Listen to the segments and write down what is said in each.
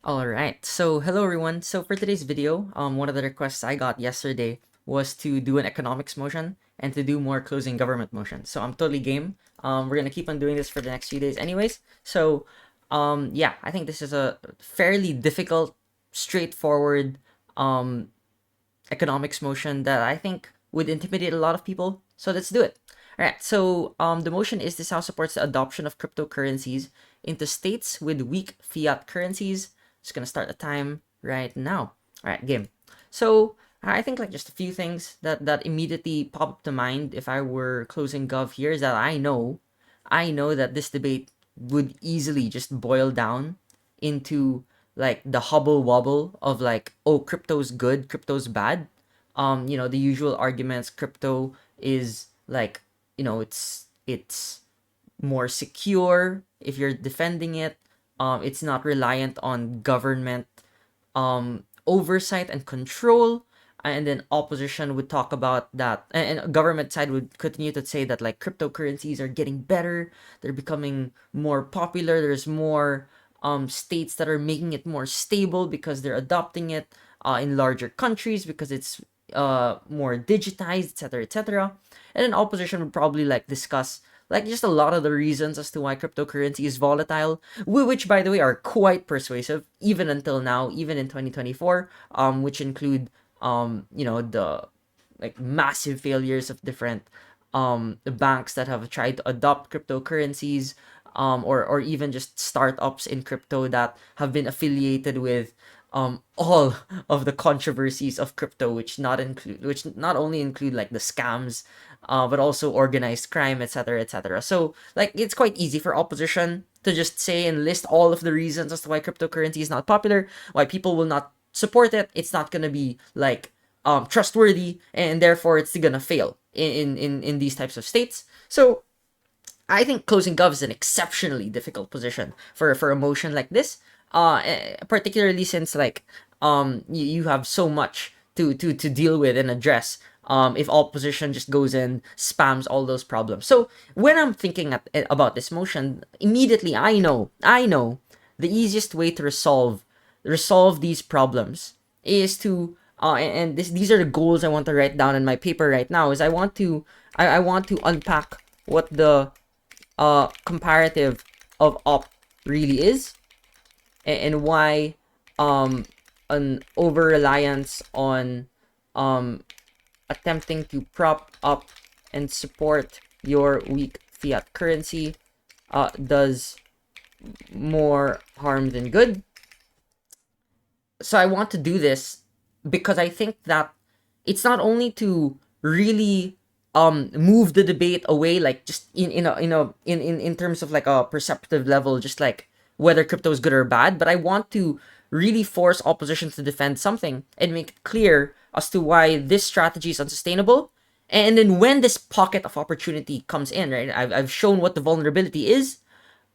Alright, so hello everyone. So for today's video, one of the requests I got yesterday was to do an economics motion and to do more closing government motion. So I'm totally game. We're gonna keep on doing this for the next few days anyways. So yeah, I think this is a fairly difficult, straightforward economics motion that I think would intimidate a lot of people. So let's do it. All right. So the motion is this House supports the adoption of cryptocurrencies into states with weak fiat currencies. Just gonna start the time right now. All right, game. So I think like just a few things that immediately pop up to mind if I were closing gov here is that I know that this debate would easily just boil down into like the hubble wobble of like, oh, crypto's good, crypto's bad. The usual arguments, crypto is like, it's more secure if you're defending it. It's not reliant on government oversight and control. And then opposition would talk about that, and government side would continue to say that like cryptocurrencies are getting better, they're becoming more popular. There's more states that are making it more stable because they're adopting it in larger countries because it's more digitized, etc., etc. And then opposition would probably like discuss like just a lot of the reasons as to why cryptocurrency is volatile, which by the way are quite persuasive even until now, even in 2024, which include the like massive failures of different banks that have tried to adopt cryptocurrencies, or even just startups in crypto that have been affiliated with all of the controversies of crypto, which not only include like the scams, but also organized crime, etc., etc. So like it's quite easy for opposition to just say and list all of the reasons as to why cryptocurrency is not popular, why people will not support it. It's not gonna be like trustworthy, and therefore it's gonna fail in these types of states. So I think closing gov is an exceptionally difficult position for a motion like this, particularly since like you have so much to deal with and address. If opposition just goes in, spams all those problems. So when I'm thinking about this motion, immediately I know the easiest way to resolve these problems is to and these are the goals I want to write down in my paper right now. Is I want to unpack what the comparative of op really is, and why an over reliance on attempting to prop up and support your weak fiat currency does more harm than good. So I want to do this because I think that it's not only to really move the debate away, like just in terms of like a perceptive level, just like whether crypto is good or bad, but I want to really force opposition to defend something and make it clear as to why this strategy is unsustainable. And then when this pocket of opportunity comes in, right, I've shown what the vulnerability is.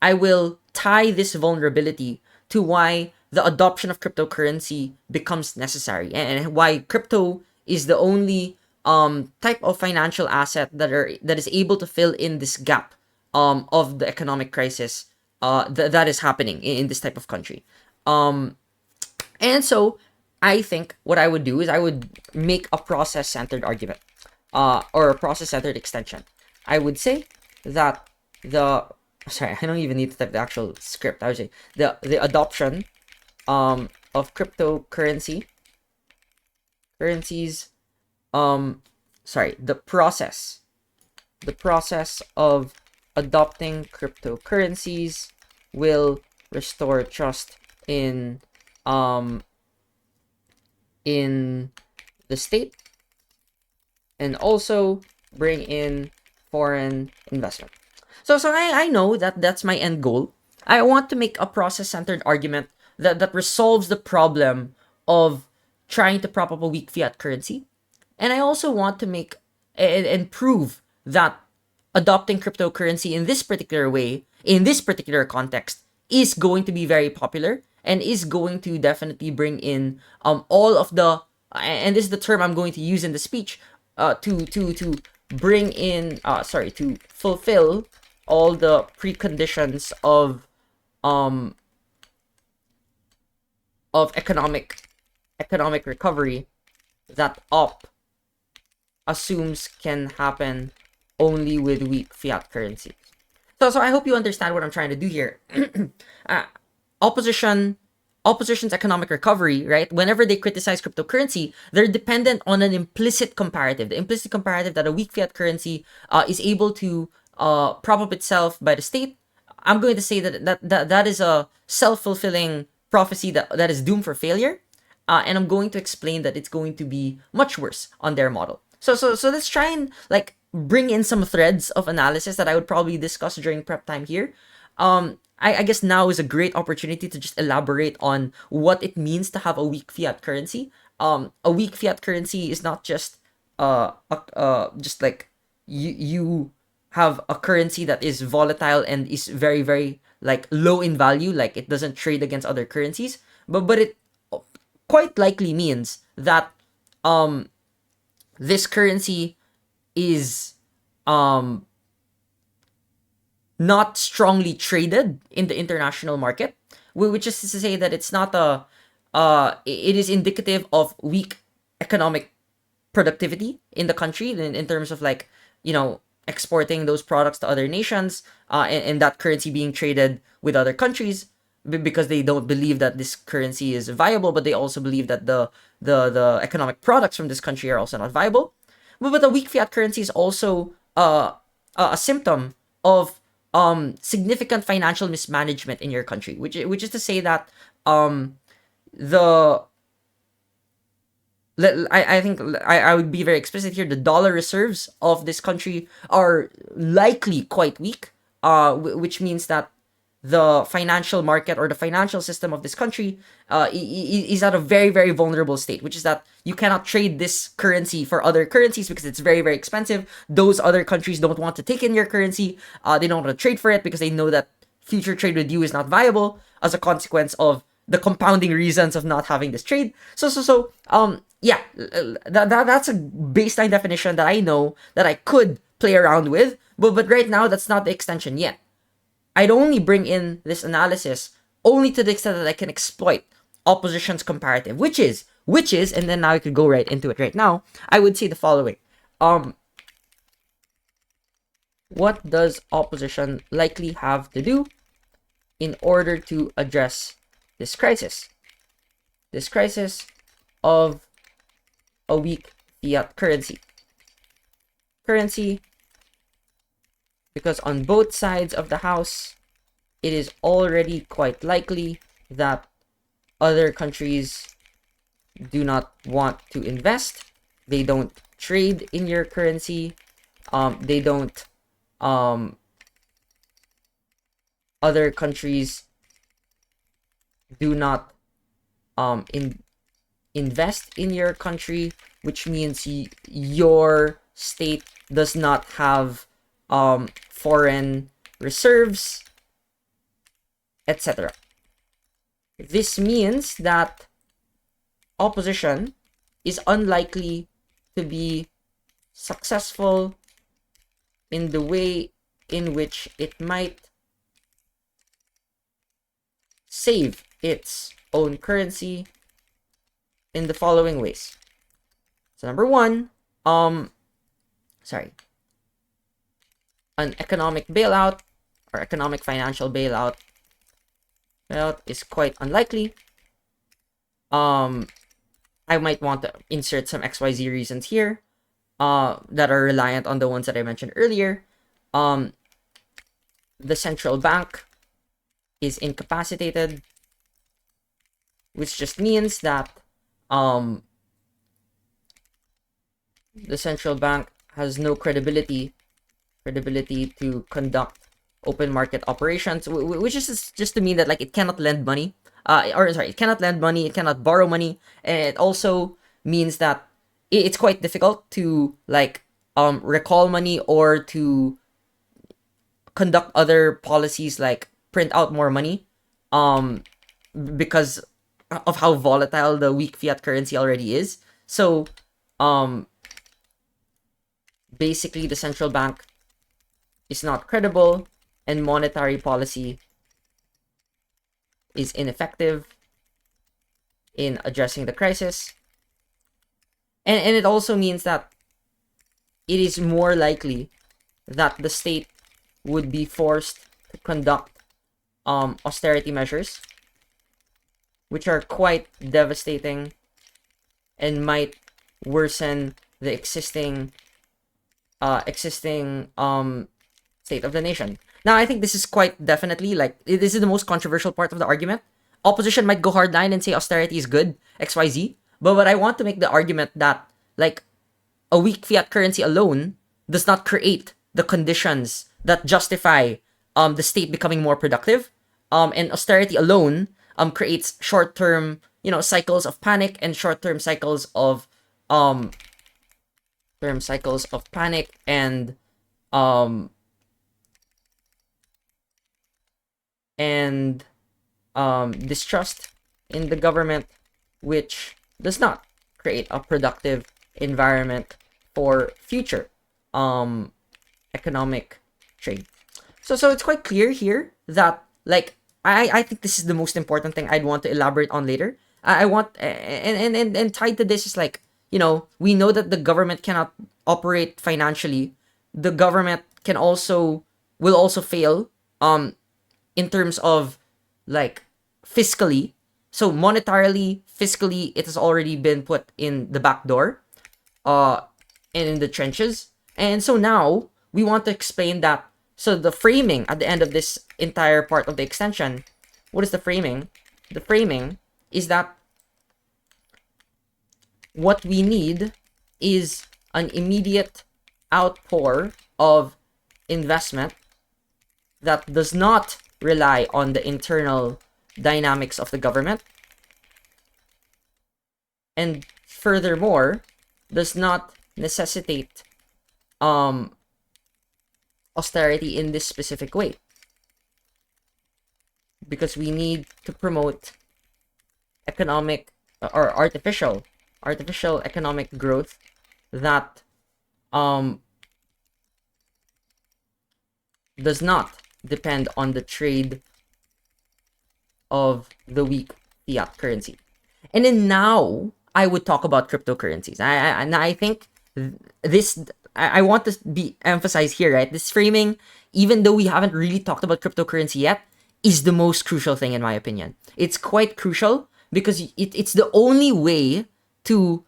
I will tie this vulnerability to why the adoption of cryptocurrency becomes necessary, and why crypto is the only type of financial asset that is able to fill in this gap of the economic crisis that is happening in this type of country. And so I think what I would do is I would make a process centered argument, or a process centered extension. I would say that the sorry, I don't even need to type the actual script. I would say the adoption of cryptocurrencies, the process of adopting cryptocurrencies will restore trust um in the state, and also bring in foreign investment. So I know that that's my end goal. I want to make a process centered argument that resolves the problem of trying to prop up a weak fiat currency. And I also want to make and prove that adopting cryptocurrency in this particular way, in this particular context, is going to be very popular and is going to definitely bring in all of the, and this is the term I'm going to use in the speech, to bring in to fulfill all the preconditions of of economic recovery that op assumes can happen only with weak fiat currency. So I hope you understand what I'm trying to do here. uh, opposition Opposition's economic recovery, right? Whenever they criticize cryptocurrency, they're dependent on an implicit comparative. The implicit comparative that a weak fiat currency is able to prop up itself by the state. I'm going to say that is a self-fulfilling prophecy that is doomed for failure. And I'm going to explain that it's going to be much worse on their model. So let's try and like bring in some threads of analysis that I would probably discuss during prep time here. I guess now is a great opportunity to just elaborate on what it means to have a weak fiat currency. A weak fiat currency is not just like you have a currency that is volatile and is very very like low in value, like it doesn't trade against other currencies, but it quite likely means that this currency is not strongly traded in the international market, which is to say that it's not it is indicative of weak economic productivity in the country in terms of like, exporting those products to other nations, and that currency being traded with other countries because they don't believe that this currency is viable, but they also believe that the economic products from this country are also not viable. But the weak fiat currency is also a symptom of significant financial mismanagement in your country, which is to say that the I think I would be very explicit here. The dollar reserves of this country are likely quite weak, which means that the financial market or the financial system of this country is at a very, very vulnerable state, which is that you cannot trade this currency for other currencies because it's very, very expensive. Those other countries don't want to take in your currency. They don't want to trade for it because they know that future trade with you is not viable as a consequence of the compounding reasons of not having this trade. Yeah, that's a baseline definition that I know that I could play around with, but right now that's not the extension yet. I'd only bring in this analysis only to the extent that I can exploit opposition's comparative, which is, and then now I could go right into it right now. I would say the following. What does opposition likely have to do in order to address this crisis? This crisis of a weak fiat currency. Because on both sides of the house, it is already quite likely that other countries do not want to invest. They don't trade in your currency. They don't. Other countries do not invest in your country, which means your state does not have foreign reserves, etc. This means that opposition is unlikely to be successful in the way in which it might save its own currency in the following ways. So number one, an economic bailout or economic financial bailout is quite unlikely. I might want to insert some XYZ reasons here that are reliant on the ones that I mentioned earlier. The central bank is incapacitated, which just means that the central bank has no credibility to conduct open market operations, which is just to mean that like it cannot lend money, it cannot lend money, it cannot borrow money, and it also means that it's quite difficult to like recall money or to conduct other policies like print out more money, because of how volatile the weak fiat currency already is. So basically the central bank is not credible and monetary policy is ineffective. in addressing the crisis. And it also means that it is more likely that the state would be forced to conduct austerity measures, which are quite devastating and might worsen the existing state of the nation. Now, I think this is quite definitely like this is the most controversial part of the argument. Opposition might go hardline and say austerity is good, XYZ. But I want to make the argument that like a weak fiat currency alone does not create the conditions that justify the state becoming more productive. And austerity alone creates short-term, cycles of panic and short-term cycles of panic um and distrust in the government, which does not create a productive environment for future economic trade. So it's quite clear here that like I think this is the most important thing I'd want to elaborate on later. I want and tied to this is like, we know that the government cannot operate financially. The government will also fail in terms of like fiscally. So monetarily, fiscally, it has already been put in the back door, and in the trenches. And so now we want to explain that. So the framing at the end of this entire part of the extension, what is the framing? The framing is that what we need is an immediate outpour of investment that does not rely on the internal dynamics of the government, and furthermore does not necessitate austerity in this specific way, because we need to promote economic or artificial economic growth that does not depend on the trade of the weak fiat currency. And then now I would talk about cryptocurrencies. I think this I want to be emphasized here, right? This framing, even though we haven't really talked about cryptocurrency yet, is the most crucial thing in my opinion. It's quite crucial because it's the only way to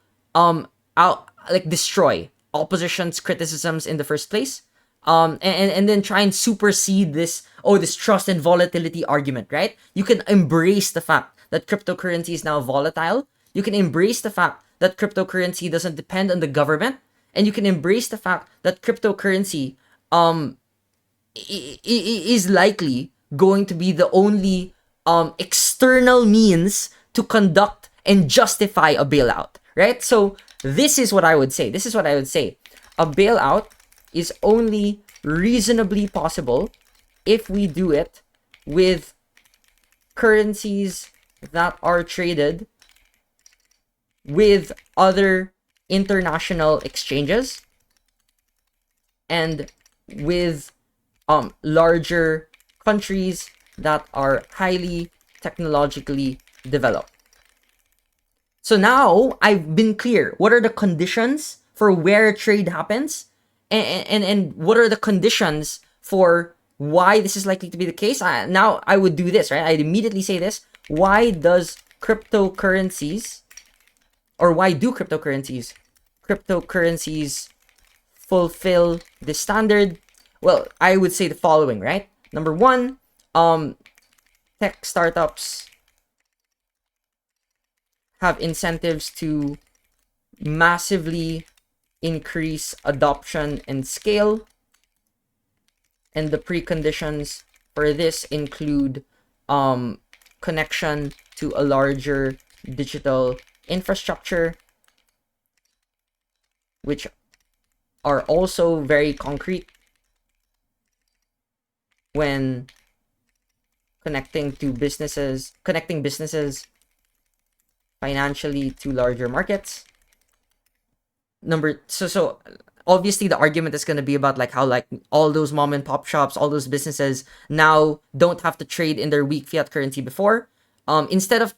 destroy opposition's criticisms in the first place. And then try and supersede this trust and volatility argument, right? You can embrace the fact that cryptocurrency is now volatile. You can embrace the fact that cryptocurrency doesn't depend on the government, and you can embrace the fact that cryptocurrency is likely going to be the only external means to conduct and justify a bailout, right? So this is what I would say. A bailout is only reasonably possible if we do it with currencies that are traded with other international exchanges and with larger countries that are highly technologically developed. So now I've been clear. What are the conditions for where trade happens? And what are the conditions for why this is likely to be the case? Now I would do this, right? I'd immediately say this. Why do cryptocurrencies fulfill this standard? Well, I would say the following, right? Number one, tech startups have incentives to massively increase adoption and scale, and the preconditions for this include connection to a larger digital infrastructure, which are also very concrete when connecting businesses financially to larger markets. So obviously the argument is going to be about like how like all those mom and pop shops, all those businesses now don't have to trade in their weak fiat currency before. instead of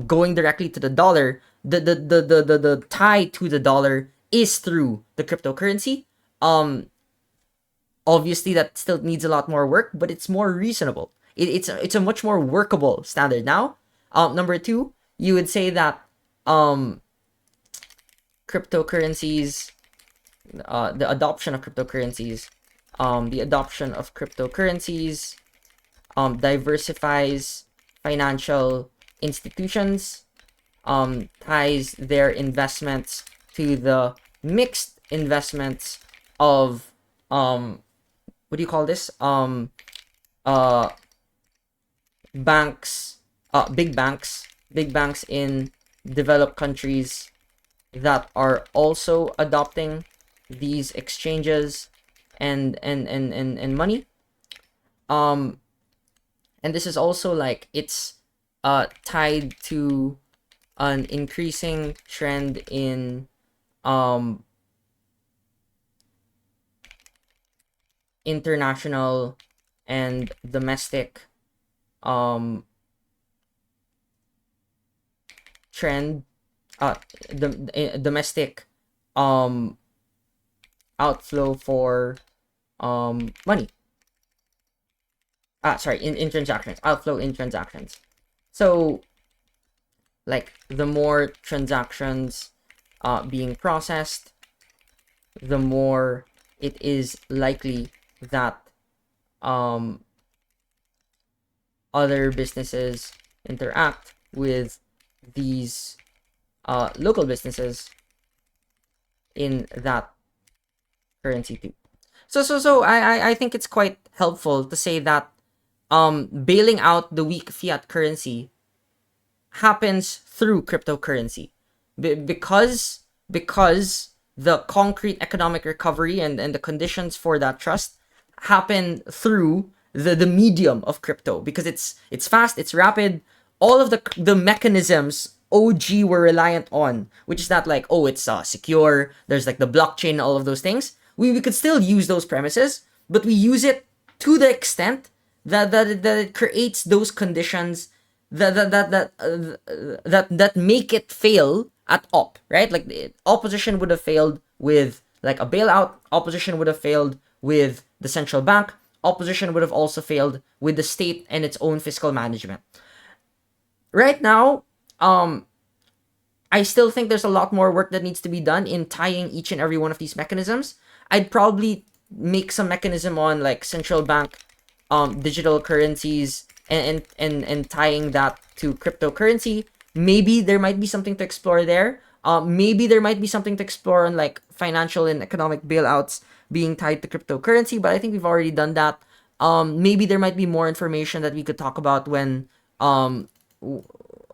going directly to the dollar, the tie to the dollar is through the cryptocurrency. Obviously that still needs a lot more work, but it's more reasonable. It's a much more workable standard now. Number two, you would say that um cryptocurrencies, the adoption of cryptocurrencies, diversifies financial institutions, ties their investments to the mixed investments of what do you call this? Uh, banks, big banks in developed countries that are also adopting these exchanges and money. Um, and this is also like it's tied to an increasing trend in international and domestic trend domestic outflow for money. Sorry, in transactions, outflow in transactions. So like the more transactions being processed, the more it is likely that other businesses interact with these local businesses in that currency too. So I think it's quite helpful to say that bailing out the weak fiat currency happens through cryptocurrency, because the concrete economic recovery and the conditions for that trust happen through the medium of crypto, because it's fast, it's rapid. All of the mechanisms OG were reliant on, which is not like, oh, it's secure, there's like the blockchain, all of those things. We could still use those premises, but we use it to the extent that it creates those conditions that make it fail at op, right? Like the opposition would have failed with like a bailout, opposition would have failed with the central bank, opposition would have also failed with the state and its own fiscal management. Right now, I still think there's a lot more work that needs to be done in tying each and every one of these mechanisms. I'd probably make some mechanism on like central bank digital currencies and tying that to cryptocurrency. Maybe there might be something to explore there. Maybe there might be something to explore on like financial and economic bailouts being tied to cryptocurrency, but I think we've already done that. Maybe there might be more information that we could talk about when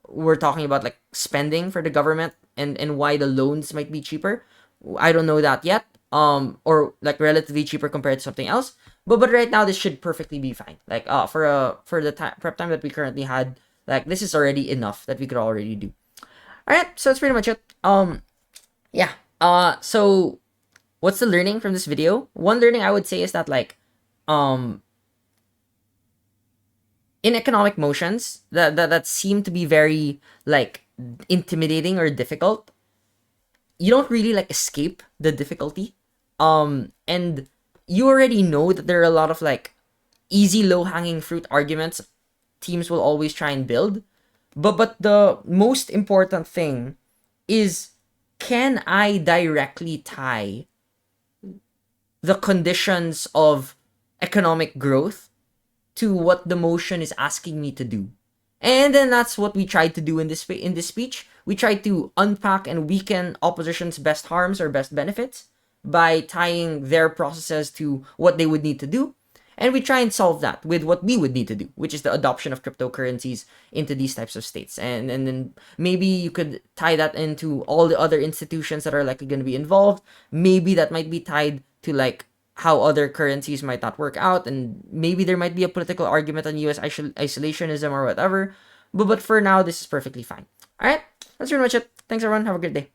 we're talking about like spending for the government and why the loans might be cheaper. I don't know that yet. Or like relatively cheaper compared to something else. But right now this should perfectly be fine. Like for the prep time that we currently had, like this is already enough that we could already do. All right, so that's pretty much it. Yeah. So what's the learning from this video? One learning I would say is that like in economic motions that seem to be very like intimidating or difficult, you don't really like escape the difficulty. And you already know that there are a lot of like easy low hanging fruit arguments teams will always try and build. But the most important thing is, can I directly tie the conditions of economic growth to what the motion is asking me to do? And then that's what we tried to do in this speech. We tried to unpack and weaken opposition's best harms or best benefits by tying their processes to what they would need to do. And we try and solve that with what we would need to do, which is the adoption of cryptocurrencies into these types of states. And then maybe you could tie that into all the other institutions that are likely going to be involved. Maybe that might be tied to like how other currencies might not work out, and maybe there might be a political argument on US isolationism or whatever. But for now, this is perfectly fine. All right, that's pretty much it. Thanks everyone. Have a good day.